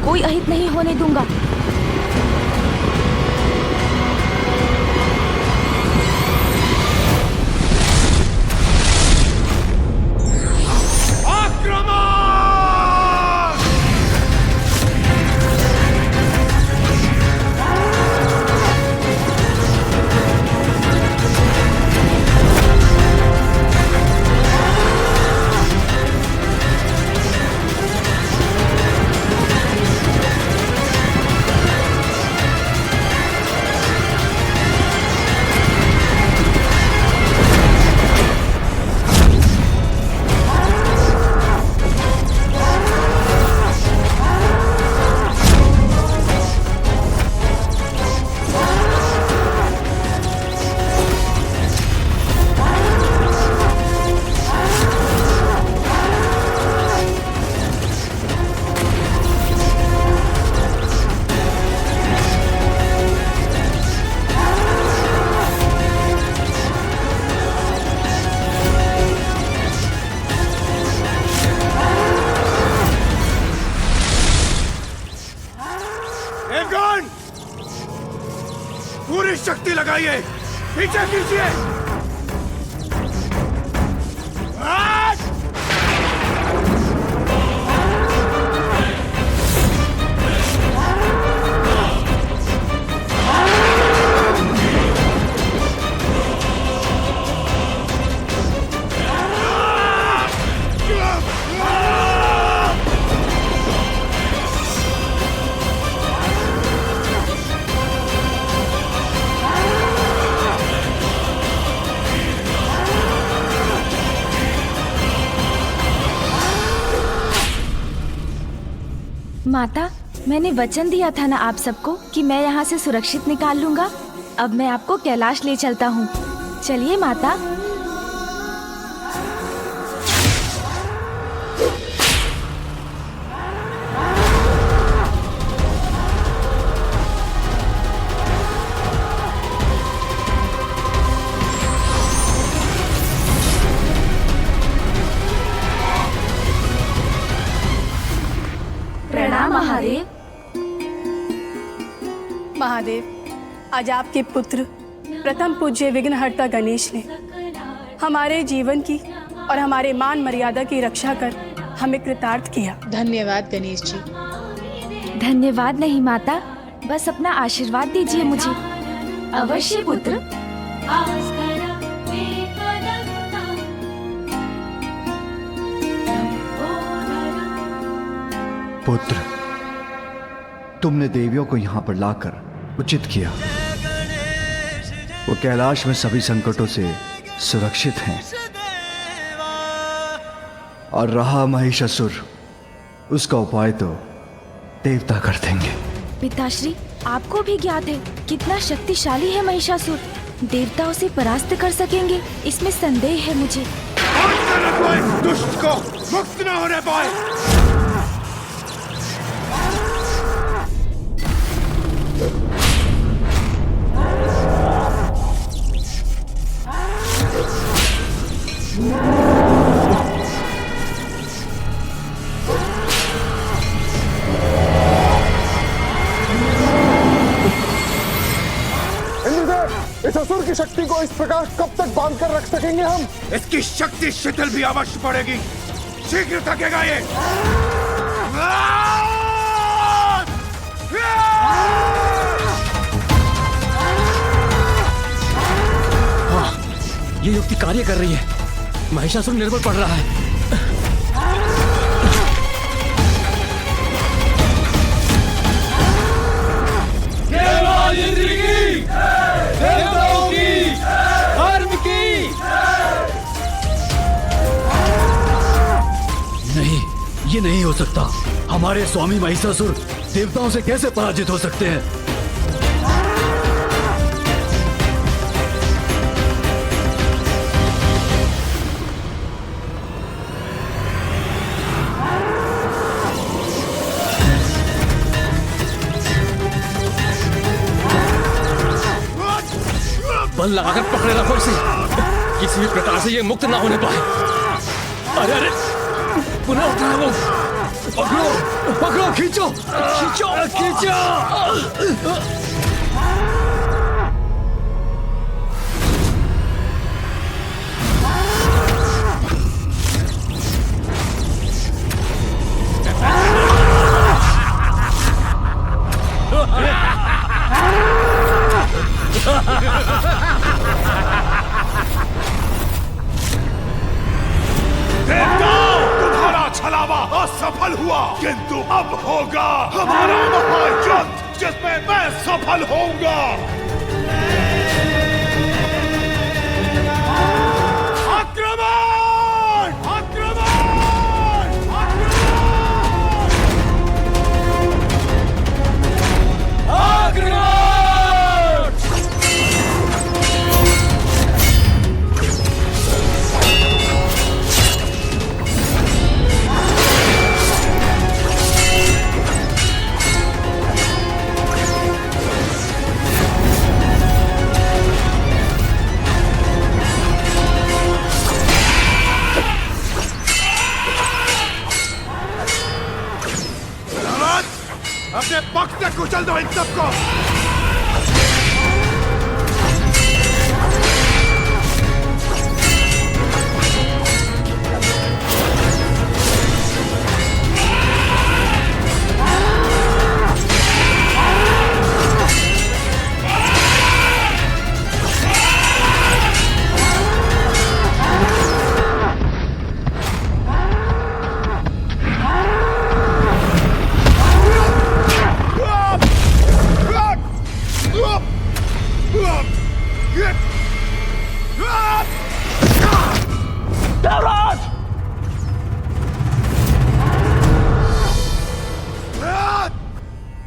कोई अहित नहीं होने दूंगा। पूरी शक्ति लगाइए, पीछे कीजिए। माता, मैंने वचन दिया था ना आप सबको कि मैं यहाँ से सुरक्षित निकाल लूंगा। अब मैं आपको कैलाश ले चलता हूँ। चलिए माता। प्रणाम महादेव। महादेव, आज आपके पुत्र प्रथम पूज्य विघ्नहर्ता गणेश ने हमारे जीवन की और हमारे मान मर्यादा की रक्षा कर हमें कृतार्थ किया। धन्यवाद गणेश जी। धन्यवाद नहीं माता, बस अपना आशीर्वाद दीजिए मुझे। अवश्य पुत्र। पुत्र, तुमने देवियों को यहाँ पर लाकर उचित किया। वो कैलाश में सभी संकटों से सुरक्षित हैं। और रहा महिषासुर, उसका उपाय तो देवता कर देंगे। पिताश्री, आपको भी ज्ञात है कितना शक्तिशाली है महिषासुर। देवता उसे परास्त कर सकेंगे, इसमें संदेह है मुझे। दुष्ट को मुक्त न होने पाए। इस असुर की शक्ति को इस प्रकार कब तक बांध कर रख सकेंगे हम? इसकी शक्ति शिथिल भी अवश्य पड़ेगी। शीघ्र थकेगा ये। हाँ, ये युक्ति कार्य कर रही है। महिषासुर निर्बल पड़ रहा है। देवताओं की, धर्म की। नहीं, ये नहीं हो सकता। हमारे स्वामी महिषासुर देवताओं से कैसे पराजित हो सकते हैं? बल लगाकर पकड़े रखो इसे, किसी भी प्रकार से ये मुक्त ना होने पाए। अरे अरे, पुनः उठा वो। पकड़ो पकड़ो, खींचो खींचो खींचो। तुम्हारा छलावा असफल हुआ, किंतु अब होगा हमारा महायुद्ध जिसमें मैं सफल होऊंगा। आक्रमण! आक्रमण! आक्रमण! अपने पक्ष से कुचल दो इन सबको।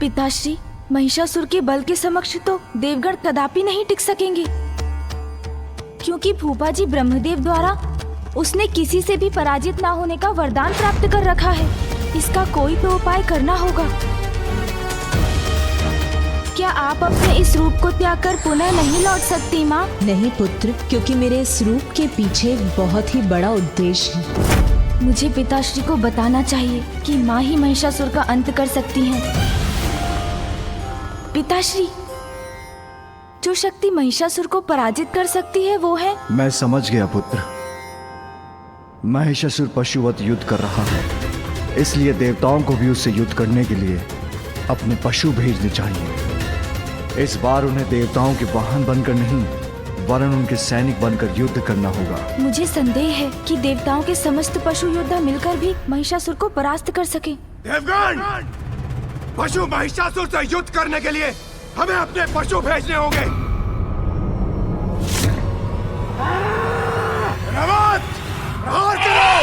पिताश्री, महिषासुर के बल के समक्ष तो देवगण कदापि नहीं टिक सकेंगे, क्योंकि फूफा जी ब्रह्मदेव द्वारा उसने किसी से भी पराजित ना होने का वरदान प्राप्त कर रखा है। इसका कोई तो उपाय करना होगा। क्या आप अपने इस रूप को त्याग कर पुनः नहीं लौट सकती माँ? नहीं पुत्र, क्योंकि मेरे इस रूप के पीछे एक बहुत ही बड़ा उद्देश्य है। मुझे पिताश्री को बताना चाहिए कि माँ ही महिषासुर का अंत कर सकती हैं। पिताश्री, जो शक्ति महिषासुर को पराजित कर सकती है वो है। मैं समझ गया पुत्र। महिषासुर पशुवत युद्ध कर रहा है, इसलिए देवताओं को भी उससे युद्ध करने के लिए अपने पशु भेजने चाहिए। इस बार उन्हें देवताओं के वाहन बनकर नहीं, वरन उनके सैनिक बनकर युद्ध करना होगा। मुझे संदेह है कि देवताओं के समस्त पशु योद्धा मिलकर भी महिषासुर को परास्त कर सके। देवगण, पशु महिषासुर से युद्ध करने के लिए हमें अपने पशु भेजने होंगे। रवत, प्रहार करो!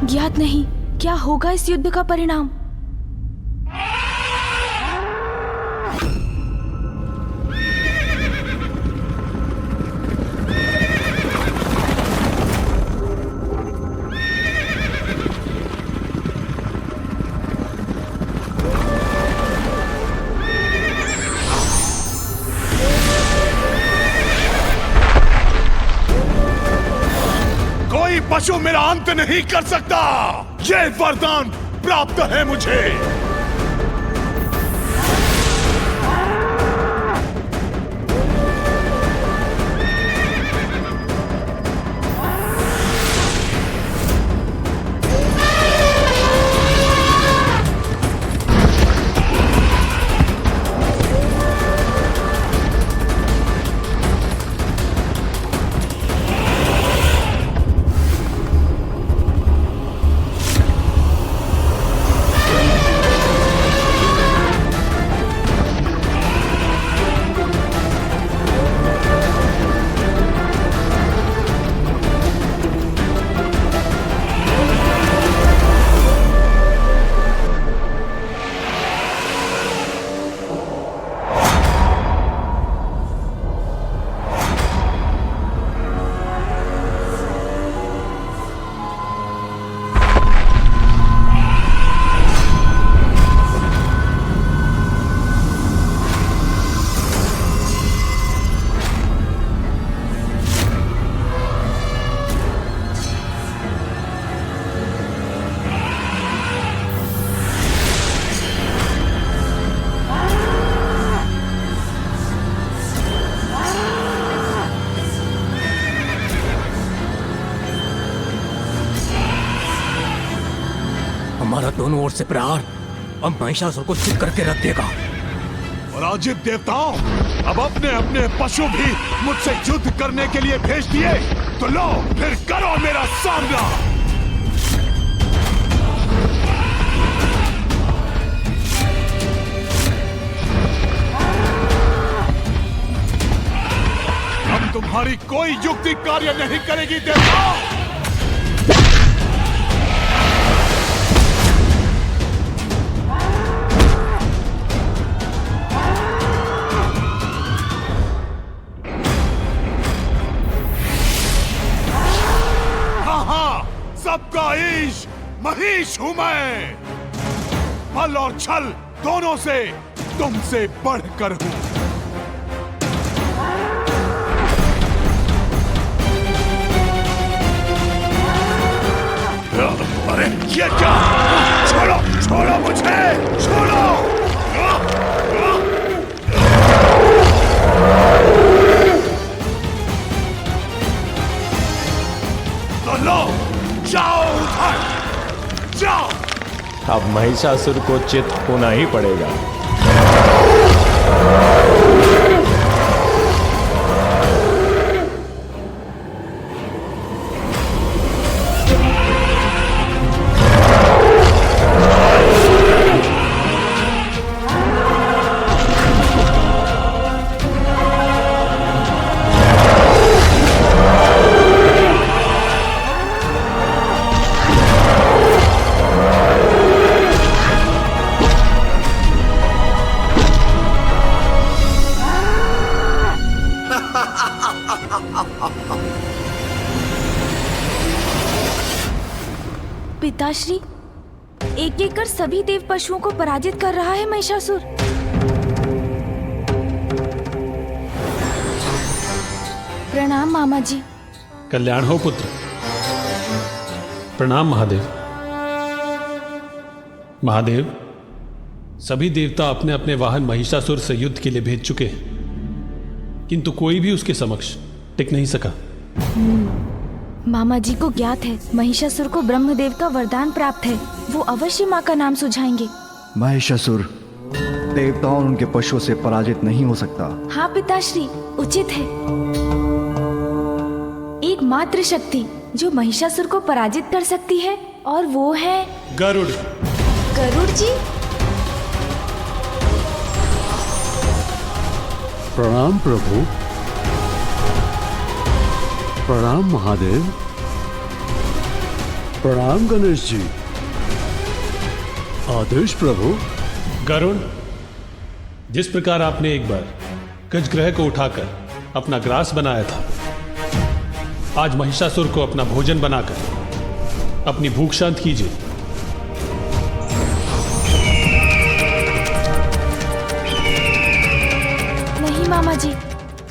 ज्ञात नहीं क्या होगा इस युद्ध का परिणाम। पशु मेरा अंत नहीं कर सकता, ये वरदान प्राप्त है मुझे। हमारा दोनों ओर से प्रहार अब महिषासुर को चित करके रख देगा। पराजित देवताओं, अब अपने अपने पशु भी मुझसे युद्ध करने के लिए भेज दिए, तो लो फिर करो मेरा सामना। अब तुम्हारी कोई युक्ति कार्य नहीं करेगी देवताओं। सबका ईश महिष हूं मैं, बल और छल दोनों से तुमसे बढ़कर हूं। अरे ये क्या? छोड़ो छोड़ो मुझे, छोड़ो। तो लो, जाओ उधर, जाओ। अब महिषासुर को चित होना ही पड़ेगा। पिताश्री, एक एक कर सभी देव पशुओं को पराजित कर रहा है महिषासुर। प्रणाम मामा जी। कल्याण हो पुत्र। प्रणाम महादेव। महादेव, सभी देवता अपने अपने वाहन महिषासुर से युद्ध के लिए भेज चुके हैं, किंतु कोई भी उसके समक्ष टिक नहीं सका। मामा जी को ज्ञात है महिषासुर को ब्रह्मदेव का वरदान प्राप्त है, वो अवश्य माँ का नाम सुझाएंगे। महिषासुर देवताओं और उनके पशुओं से पराजित नहीं हो सकता। हाँ पिताश्री, उचित है। एक मात्र शक्ति जो महिषासुर को पराजित कर सकती है और वो है गरुड़। गरुड़ जी। प्रणाम प्रभु। प्रणाम महादेव। प्रणाम गणेश जी। आदेश प्रभु। गरुड़, जिस प्रकार आपने एक बार गजग्रह को उठाकर अपना ग्रास बनाया था, आज महिषासुर को अपना भोजन बनाकर अपनी भूख शांत कीजिए। नहीं मामा जी,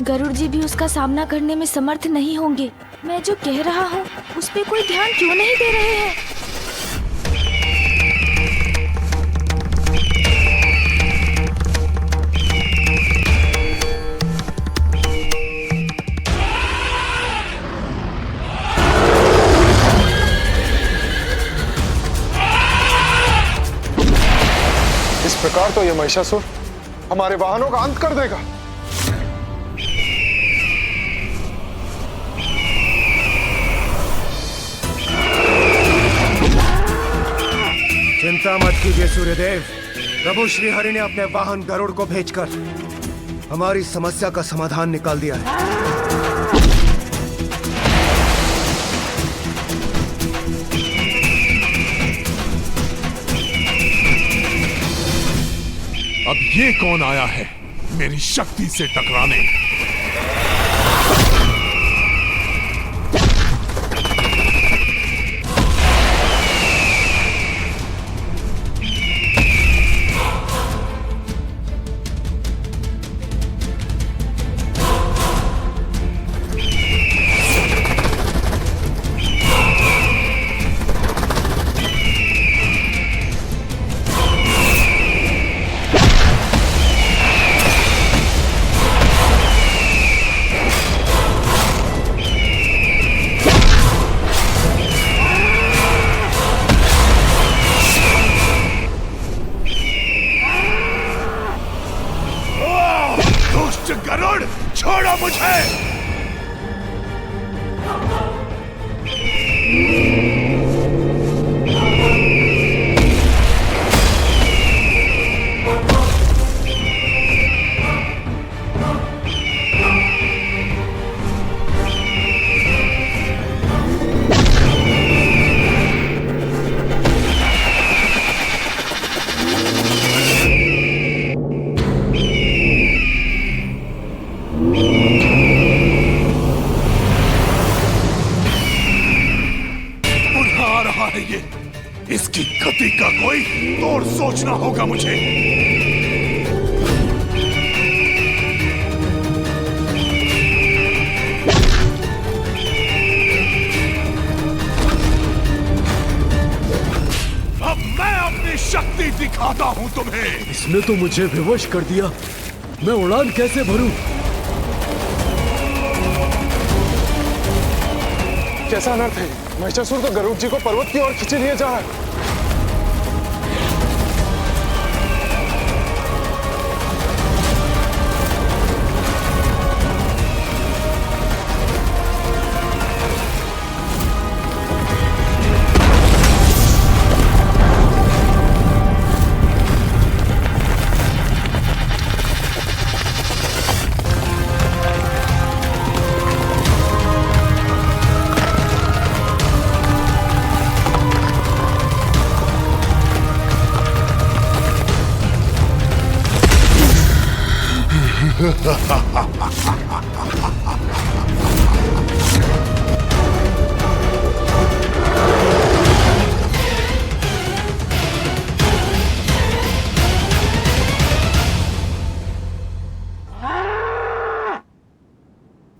गरुड़ जी भी उसका सामना करने में समर्थ नहीं होंगे। मैं जो कह रहा हूँ उस पे कोई ध्यान क्यों नहीं दे रहे हैं? इस प्रकार तो यह महिषासुर हमारे वाहनों का अंत कर देगा। चिंता मत कीजिए सूर्यदेव। प्रभु श्री हरि ने अपने वाहन गरुड़ को भेजकर हमारी समस्या का समाधान निकाल दिया है। अब ये कौन आया है मेरी शक्ति से टकराने? इसकी गति का कोई तोड़ सोचना होगा मुझे। अब मैं अपनी शक्ति दिखाता हूं तुम्हें। इसने तो मुझे विवश कर दिया। मैं उड़ान कैसे भरूं? कैसा अनर्थ है? महिषासुर तो गरुड़ जी को पर्वत की ओर खींचे लिए जा रहा है।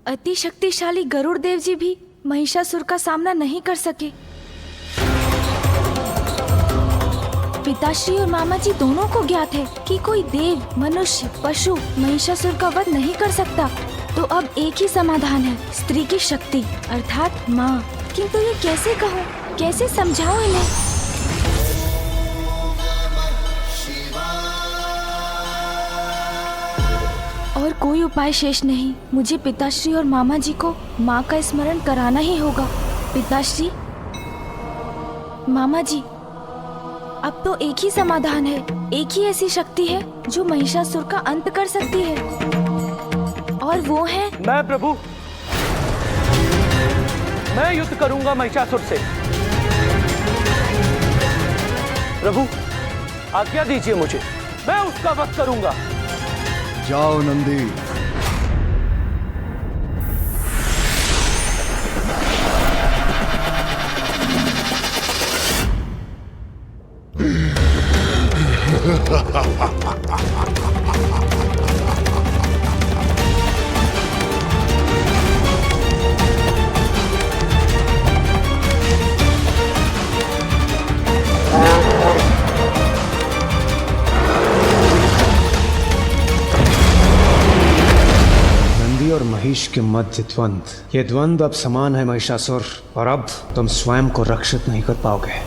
अति शक्तिशाली गरुड़ देव जी भी महिषासुर का सामना नहीं कर सके। पिताश्री और मामा जी दोनों को ज्ञात है कि कोई देव, मनुष्य, पशु महिषासुर का वध नहीं कर सकता। तो अब एक ही समाधान है, स्त्री की शक्ति अर्थात माँ। किंतु ये कैसे कहूँ, कैसे समझाऊं इन्हें? और कोई उपाय शेष नहीं। मुझे पिताश्री और मामा जी को माँ का स्मरण कराना ही होगा। पिताश्री, मामा जी, अब तो एक ही समाधान है, एक ही ऐसी शक्ति है जो महिषासुर का अंत कर सकती है, और वो है मैं। प्रभु, मैं युद्ध करूंगा महिषासुर से। प्रभु, आज्ञा दीजिए मुझे, मैं उसका वध करूंगा। जाओ नंदी। और महिष के मध्य द्वंद, ये द्वंद अब समान है महिषासुर, और अब तुम स्वयं को रक्षित नहीं कर पाओगे।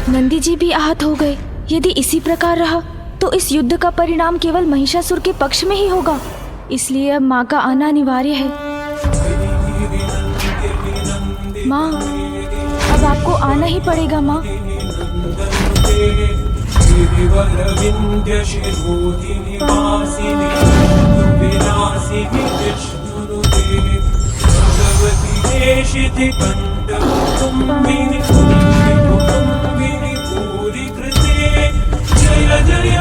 नंदी जी भी आहत हो गए। यदि इसी प्रकार रहा तो इस युद्ध का परिणाम केवल महिषासुर के पक्ष में ही होगा। इसलिए अब माँ का आना अनिवार्य है। माँ, अब आपको आना ही पड़ेगा माँ। जय जय